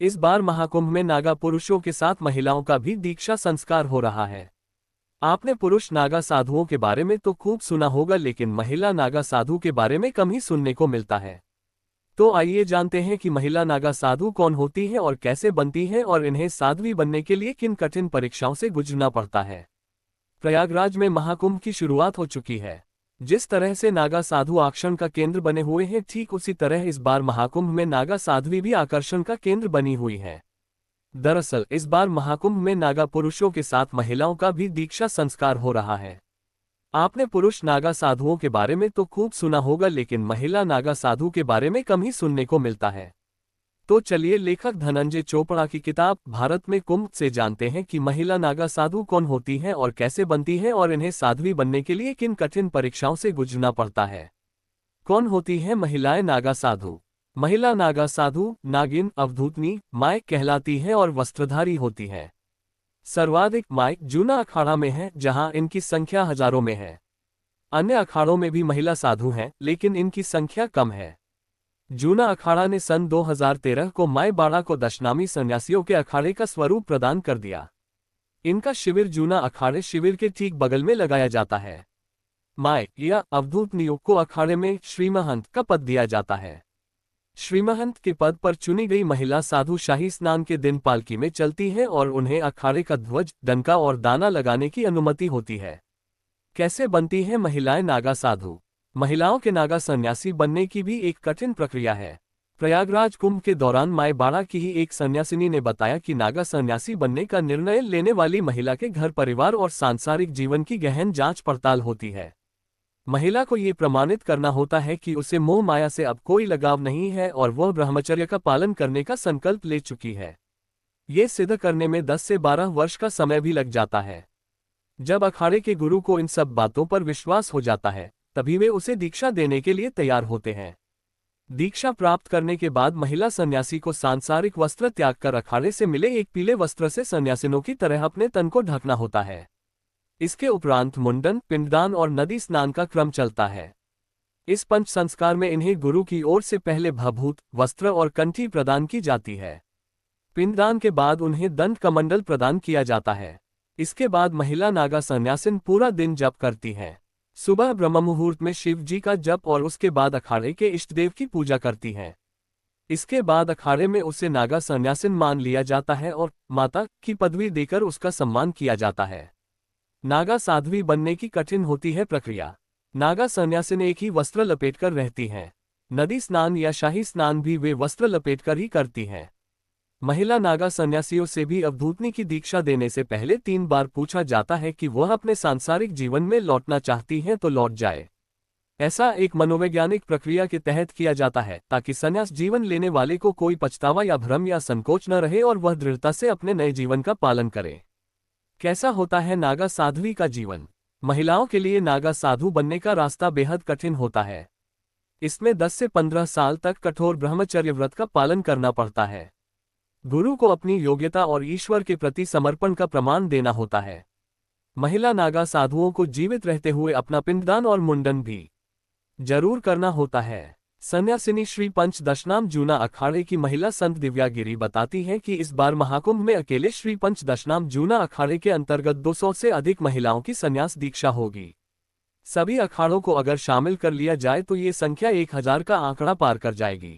इस बार महाकुंभ में नागा पुरुषों के साथ महिलाओं का भी दीक्षा संस्कार हो रहा है। आपने पुरुष नागा साधुओं के बारे में तो खूब सुना होगा, लेकिन महिला नागा साधु के बारे में कम ही सुनने को मिलता है। तो आइए जानते हैं कि महिला नागा साधु कौन होती है और कैसे बनती है, और इन्हें साध्वी बनने के लिए किन कठिन परीक्षाओं से गुजरना पड़ता है। प्रयागराज में महाकुंभ की शुरुआत हो चुकी है। जिस तरह से नागा साधु आकर्षण का केंद्र बने हुए हैं, ठीक उसी तरह इस बार महाकुंभ में नागा साध्वी भी आकर्षण का केंद्र बनी हुई है। दरअसल इस बार महाकुंभ में नागा पुरुषों के साथ महिलाओं का भी दीक्षा संस्कार हो रहा है। आपने पुरुष नागा साधुओं के बारे में तो खूब सुना होगा, लेकिन महिला नागा साधु के बारे में कम ही सुनने को मिलता है। तो चलिए लेखक धनंजय चोपड़ा की किताब भारत में कुंभ से जानते हैं कि महिला नागा साधु कौन होती हैं और कैसे बनती हैं, और इन्हें साध्वी बनने के लिए किन कठिन परीक्षाओं से गुजरना पड़ता है। कौन होती हैं महिलाएं नागा साधु? महिला नागा साधु नागिन अवधूतनी माय कहलाती है और वस्त्रधारी होती है। सर्वाधिक माय जूना अखाड़ा में है, जहां इनकी संख्या हजारों में है। अन्य अखाड़ों में भी महिला साधु हैं, लेकिन इनकी संख्या कम है। जूना अखाड़ा ने सन 2013 को माय बाड़ा को दशनामी सन्यासियों के अखाड़े का स्वरूप प्रदान कर दिया। इनका शिविर जूना अखाड़े शिविर के ठीक बगल में लगाया जाता है। माय या अवधूतनियों को अखाड़े में श्रीमहंत का पद दिया जाता है। श्रीमहंत के पद पर चुनी गई महिला साधु शाही स्नान के दिन पालकी में चलती है और उन्हें अखाड़े का ध्वज, डंका और दाना लगाने की अनुमति होती है। कैसे बनती हैं महिलाएं नागा साधु? महिलाओं के नागा सन्यासी बनने की भी एक कठिन प्रक्रिया है। प्रयागराज कुंभ के दौरान माय बाड़ा की ही एक सन्यासिनी ने बताया कि नागा सन्यासी बनने का निर्णय लेने वाली महिला के घर परिवार और सांसारिक जीवन की गहन जांच पड़ताल होती है। महिला को ये प्रमाणित करना होता है कि उसे मोह माया से अब कोई लगाव नहीं है और वह ब्रह्मचर्य का पालन करने का संकल्प ले चुकी है। ये सिद्ध करने में 10 से 12 वर्ष का समय भी लग जाता है। जब अखाड़े के गुरु को इन सब बातों पर विश्वास हो जाता है, तभी वे उसे दीक्षा देने के लिए तैयार होते हैं। दीक्षा प्राप्त करने के बाद महिला सन्यासी को सांसारिक वस्त्र त्याग कर अखाड़े से मिले एक पीले वस्त्र से सन्यासिनों की तरह अपने तन को ढकना होता है। इसके उपरांत मुंडन, पिंडदान और नदी स्नान का क्रम चलता है। इस पंच संस्कार में इन्हें गुरु की ओर से पहले भभूत, वस्त्र और कंठी प्रदान की जाती है। पिंडदान के बाद उन्हें दंड कमंडल प्रदान किया जाता है। इसके बाद महिला नागा सन्यासिन पूरा दिन जप करती हैं। सुबह ब्रह्म मुहूर्त में शिव जी का जप और उसके बाद अखाड़े के इष्टदेव की पूजा करती हैं। इसके बाद अखाड़े में उसे नागा सन्यासिन मान लिया जाता है और माता की पदवी देकर उसका सम्मान किया जाता है। नागा साध्वी बनने की कठिन होती है प्रक्रिया। नागा सन्यासिन एक ही वस्त्र लपेटकर रहती हैं। नदी स्नान या शाही स्नान भी वे वस्त्र लपेटकर ही करती हैं। महिला नागा सन्यासियों से भी अवधूतनी की दीक्षा देने से पहले 3 बार पूछा जाता है कि वह अपने सांसारिक जीवन में लौटना चाहती हैं तो लौट जाए। ऐसा एक मनोवैज्ञानिक प्रक्रिया के तहत किया जाता है ताकि संन्यास जीवन लेने वाले को कोई पछतावा या भ्रम या संकोच न रहे और वह दृढ़ता से अपने नए जीवन का पालन करे। कैसा होता है नागा साध्वी का जीवन? महिलाओं के लिए नागा साधु बनने का रास्ता बेहद कठिन होता है। इसमें 10 से 15 साल तक कठोर ब्रह्मचर्य व्रत का पालन करना पड़ता है। गुरु को अपनी योग्यता और ईश्वर के प्रति समर्पण का प्रमाण देना होता है। महिला नागा साधुओं को जीवित रहते हुए अपना पिंडदान और मुंडन भी जरूर करना होता है। सन्यासिनी श्री पंच दशनाम जूना अखाड़े की महिला संत दिव्या गिरी बताती हैं कि इस बार महाकुंभ में अकेले श्री पंच दशनाम जूना अखाड़े के अंतर्गत 200 से अधिक महिलाओं की संन्यास दीक्षा होगी। सभी अखाड़ों को अगर शामिल कर लिया जाए तो ये संख्या 1000 का आंकड़ा पार कर जाएगी।